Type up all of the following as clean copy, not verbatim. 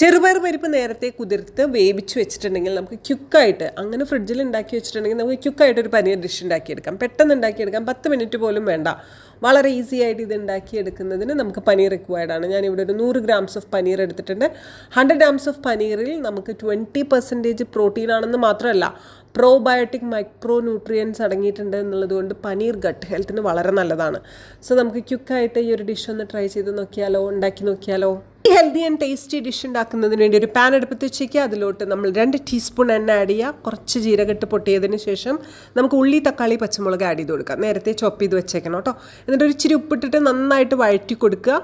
ചെറുപയർ പരിപ്പ് നേരത്തെ കുതിർത്ത് വേവിച്ച് വെച്ചിട്ടുണ്ടെങ്കിൽ നമുക്ക് ക്യുക്കായിട്ട് അങ്ങനെ ഫ്രിഡ്ജിൽ ഉണ്ടാക്കി വെച്ചിട്ടുണ്ടെങ്കിൽ നമുക്ക് ക്യുക്കായിട്ട് ഒരു പനീർ ഡിഷ് ഉണ്ടാക്കിയെടുക്കാം. പെട്ടെന്ന് ഉണ്ടാക്കിയെടുക്കാം, 10 മിനിറ്റ് പോലും വേണ്ട. വളരെ ഈസി ആയിട്ട് ഇത് ഉണ്ടാക്കിയെടുക്കുന്നതിന് നമുക്ക് പനീർ റിക്വയർഡ് ആണ്. ഞാനിവിടെ ഒരു 100 ഗ്രാംസ് ഓഫ് പനീർ എടുത്തിട്ടുണ്ട്. 100 ഗ്രാംസ് ഓഫ് പനീറിൽ നമുക്ക് 20% പ്രോട്ടീൻ ആണെന്ന് മാത്രമല്ല പ്രോബയോട്ടിക് മൈക്രോ ന്യൂട്രിയൻസ് അടങ്ങിയിട്ടുണ്ട് എന്നുള്ളതുകൊണ്ട് പനീർ ഗട്ട് ഹെൽത്തിന് വളരെ നല്ലതാണ്. സോ നമുക്ക് ക്യുക്കായിട്ട് ഈ ഒരു ഡിഷ് ഒന്ന് ട്രൈ ചെയ്ത് നോക്കിയാലോ, ഉണ്ടാക്കി നോക്കിയാലോ. ഈ ഹെൽത്തി ആൻഡ് ടേസ്റ്റി ഡിഷ് ഉണ്ടാക്കുന്നതിന് വേണ്ടി ഒരു പാൻ അടുപ്പത്ത് വെച്ചേക്കുക. അതിലോട്ട് നമ്മൾ 2 ടീസ്പൂൺ എണ്ണ ആഡ് ചെയ്യുക. കുറച്ച് ജീരകട്ട് പൊട്ടിയതിന് ശേഷം നമുക്ക് ഉള്ളി, തക്കാളി, പച്ചമുളക് ആഡ് ചെയ്ത് കൊടുക്കുക. നേരത്തെ ചോപ്പ് ചെയ്ത് വെച്ചേക്കണം കേട്ടോ. എന്നിട്ട് ഒരു ഇച്ചിരി ഉപ്പിട്ടിട്ട് നന്നായിട്ട് വഴറ്റി കൊടുക്കുക.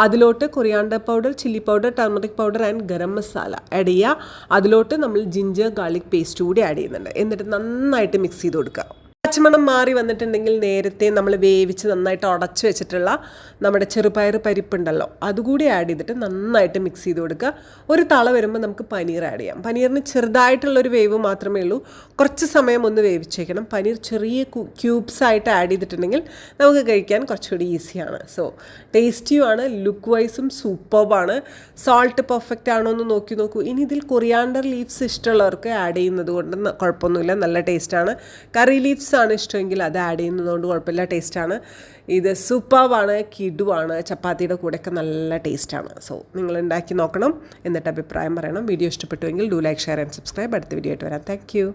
അതിലോട്ട് coriander powder, chilli powder, turmeric powder and garam masala add ചെയ്യുക. അതിലോട്ട് നമ്മൾ ജിഞ്ചർ ഗാർലിക് പേസ്റ്റ് കൂടി ആഡ് ചെയ്യുന്നുണ്ട്. എന്നിട്ട് നന്നായിട്ട് മിക്സ് ചെയ്ത് കൊടുക്കുക. പച്ചമണം മാറി വന്നിട്ടുണ്ടെങ്കിൽ നേരത്തെ നമ്മൾ വേവിച്ച് നന്നായിട്ട് ഉടച്ച് വെച്ചിട്ടുള്ള നമ്മുടെ ചെറുപയർ പരിപ്പുണ്ടല്ലോ അതുകൂടി ആഡ് ചെയ്തിട്ട് നന്നായിട്ട് മിക്സ് ചെയ്ത് കൊടുക്കുക. ഒരു തള വരുമ്പോൾ നമുക്ക് പനീർ ആഡ് ചെയ്യാം. പനീറിന് ചെറുതായിട്ടുള്ളൊരു വേവ് മാത്രമേ ഉള്ളൂ. കുറച്ച് സമയം ഒന്ന് വേവിച്ചേക്കണം. പനീർ ചെറിയ ക്യൂബ്സ് ആയിട്ട് ആഡ് ചെയ്തിട്ടുണ്ടെങ്കിൽ നമുക്ക് കഴിക്കാൻ കുറച്ചുകൂടി ഈസിയാണ്. സോ ടേസ്റ്റിയുമാണ്, ലുക്ക് വൈസും സൂപ്പർബാണ്. സോൾട്ട് പെർഫെക്റ്റ് ആണോ എന്ന് നോക്കൂ. ഇനി ഇതിൽ കൊറിയാണ്ടർ ലീവ്സ് ഇഷ്ടമുള്ളവർക്ക് ആഡ് ചെയ്യുന്നത് കൊണ്ട് കുഴപ്പമൊന്നുമില്ല, നല്ല ടേസ്റ്റാണ്. കറി ലീവ്സ് ആണ് ഇഷ്ടമെങ്കിൽ അത് ആഡ് ചെയ്യുന്നതുകൊണ്ട് കുഴപ്പമില്ല, ടേസ്റ്റാണ്. ഇത് സൂപ്പർബാണ്, കിടുവാണ്, ചപ്പാത്തിയുടെ കൂടെയൊക്കെ നല്ല ടേസ്റ്റാണ്. സോ നിങ്ങൾ ഉണ്ടാക്കി നോക്കണം, എന്നിട്ട് അഭിപ്രായം പറയണം. വീഡിയോ ഇഷ്ടപ്പെട്ടുവെങ്കിൽ do like, share and subscribe. അടുത്ത വീഡിയോ ആയിട്ട് വരാം. Thank U.